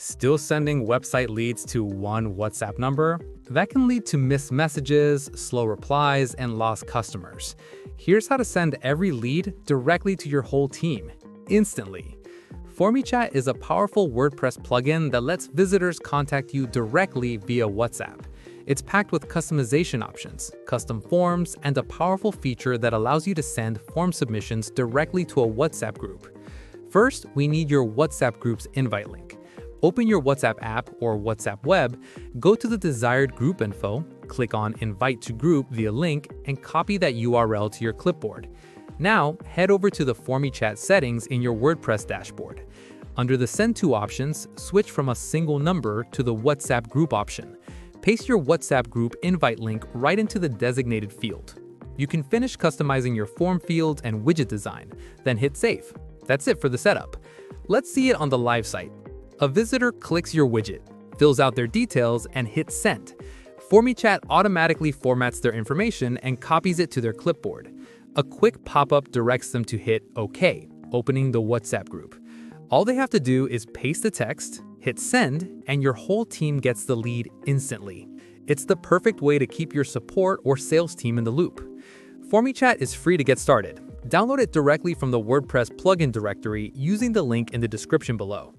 Still sending website leads to one WhatsApp number? That can lead to missed messages, slow replies, and lost customers. Here's how to send every lead directly to your whole team, instantly. FormyChat is a powerful WordPress plugin that lets visitors contact you directly via WhatsApp. It's packed with customization options, custom forms, and a powerful feature that allows you to send form submissions directly to a WhatsApp group. First, we need your WhatsApp group's invite link. Open your WhatsApp app or WhatsApp web, go to the desired group info, click on Invite to Group via link, and copy that URL to your clipboard. Now, head over to the FormyChat settings in your WordPress dashboard. Under the Send To options, switch from a single number to the WhatsApp group option. Paste your WhatsApp group invite link right into the designated field. You can finish customizing your form fields and widget design, then hit Save. That's it for the setup. Let's see it on the live site. A visitor clicks your widget, fills out their details, and hits Send. FormyChat automatically formats their information and copies it to their clipboard. A quick pop-up directs them to hit OK, opening the WhatsApp group. All they have to do is paste the text, hit Send, and your whole team gets the lead instantly. It's the perfect way to keep your support or sales team in the loop. FormyChat is free to get started. Download it directly from the WordPress plugin directory using the link in the description below.